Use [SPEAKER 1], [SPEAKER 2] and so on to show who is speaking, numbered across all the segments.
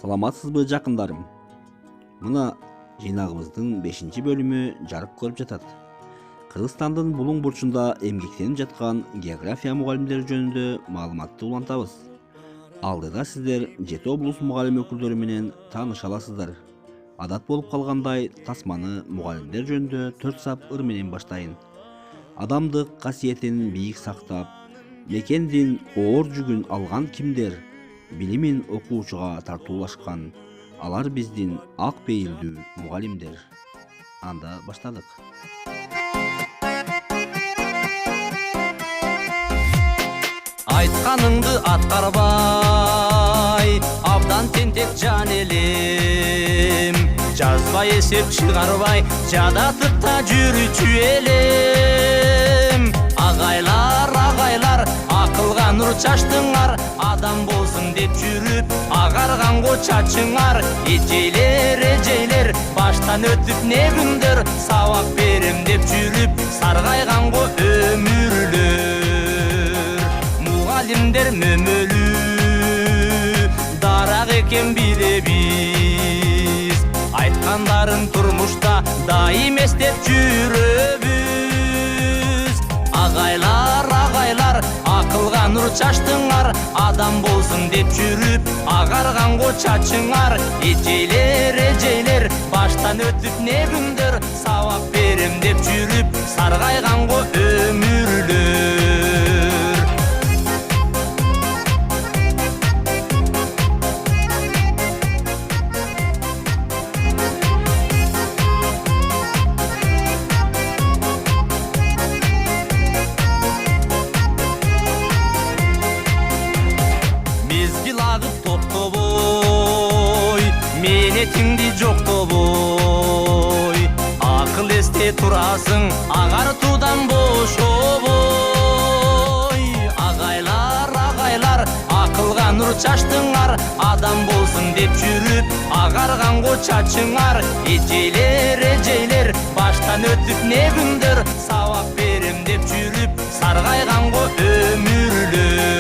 [SPEAKER 1] Саламатсызбы жакындарым? Мына жыйнагыбыздын 5-бөлүмү жарык көрүп жатат. Кыргызстандын булуң бурчунда эмгектенип жаткан география мугалимдери жөнүндө маалыматты улантабыз. Алдыда сиздер 7 облус мугалим өкүлдөрү менен тааныша аласыздар. Адат болуп калгандай тасманы мугалимдер жөнүндө 4 сап ыр менен баштайын. Адамдык касиетин бийик сактап, мекендин оор жүгүн алган кимдер? Билимин окуучуга тартуулашкан. Алар биздин ак пейилдүү мугалимдер. Анда баштадык.
[SPEAKER 2] Айтканыңды аткарбай, абдан тентек жан элем. Жазбай эсеп чыгарбай, жадатып та жүрүүчү элем. Агайлар, акылга нур чачтыңар, адам болсун деп жүрүп, агарганго чачыңар. Эжейлер, баштан өтүп не күндөр, сабак берем деп жүрүп, саргайганго өмүрлөр. Мугалимдер мөмөлүү, дарак экен билебиз. Айткандарын турмушта дайым эстеп жүрөбүз. Агайлар, акылга нур чачтыңар, адам болсун деп жүрүп, агарганго чачыңар. Эжейлер, баштан өтүп не күндөр, сабак берем деп жүрүп, саргайганго өмүрлөр. Менетиңди жоктобой, акыл эсте турасың, агартуудан бошобой. Агайлар, акылга нур чачтыңар, адам болсун деп жүрүп, агарганго чачыңар. Эжейлер, баштан өтүп не күндөр, сабак берем деп жүрүп, саргайганго өмүрлөр.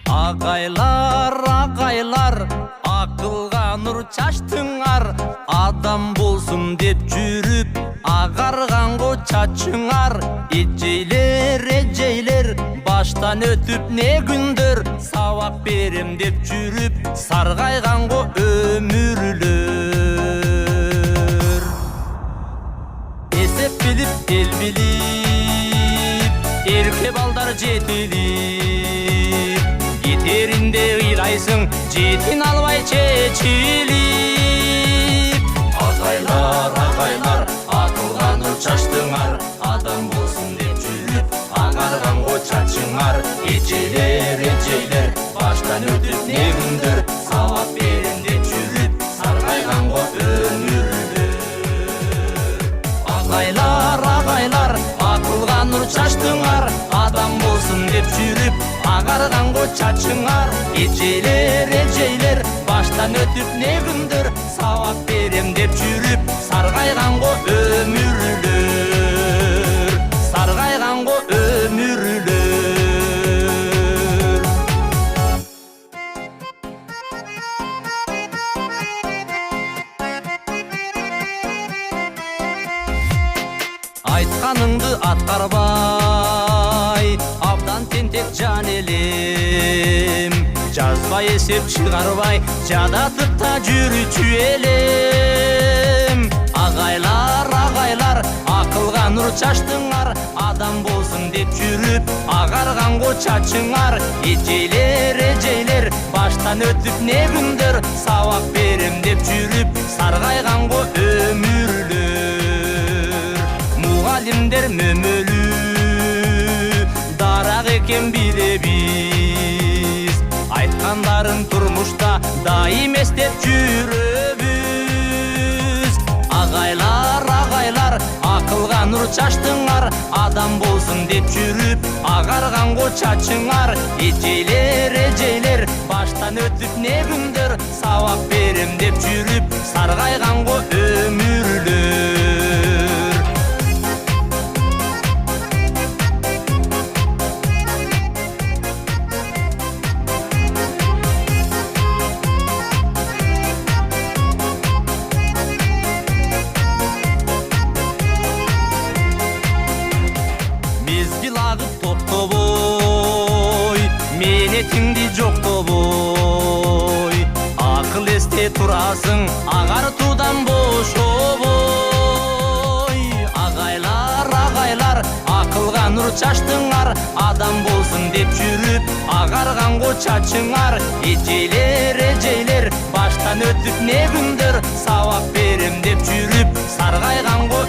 [SPEAKER 2] Агайлар, акылга нур чачтыңар, адам болсун деп жүрүп, агарганго чачыңар. Эжейлер, баштан өтүп не күндөр, сабак берем деп жүрүп, саргайганго өмүрлөр. Эсеп билип, эл билип, эрке балдар жетилип, кетеринде ыйлайсың, жетин албай чечилип. Агайлар, акылга нур чачтыңар, адам болсун деп жүрүп, агарганго чачыңар. Эжейлер, баштан өтүп не күндөр, сабак берем деп жүрүп, саргайганго өмүрлөр. Агайлар, акылга нур чачтыңар, адам болсун деп жүрүп, агарганго чачыңар. Эжейлер, баштан өтүп не күндөр, сабак берем деп жүрүп, саргайганго өмүрлөр. Саргайганго өмүрлөр. Айтканыңды аткарбай, абдан тентек жан элем. Жазбай эсеп чыгарбай, жадатып та жүрүүчү элем. Агайлар, акылга нур чачтыңар, адам болсун деп жүрүп, агарганго чачыңар. Эжейлер, баштан өтүп не күндөр, сабак берем деп жүрүп, саргайганго өмүрлөр. Мугалимдер мөмөлүү, дарак экен билебиз. Айткандарын турмушта дайым эстеп жүрөбүз. Агайлар, акылга нур чачтыңар, адам болсун деп жүрүп, агарганго чачыңар. Эжейлер, баштан өтүп не күндөр, сабак берем деп жүрүп, саргайганго өмүрлөр. каласың агартуудан бошобой. Агайлар акылга нур чачтыңар, адам болсун деп жүрүп агарганго чачыңар. Эжейлер баштан өтүп не күндөр, сабак берем деп жүрүп саргайганго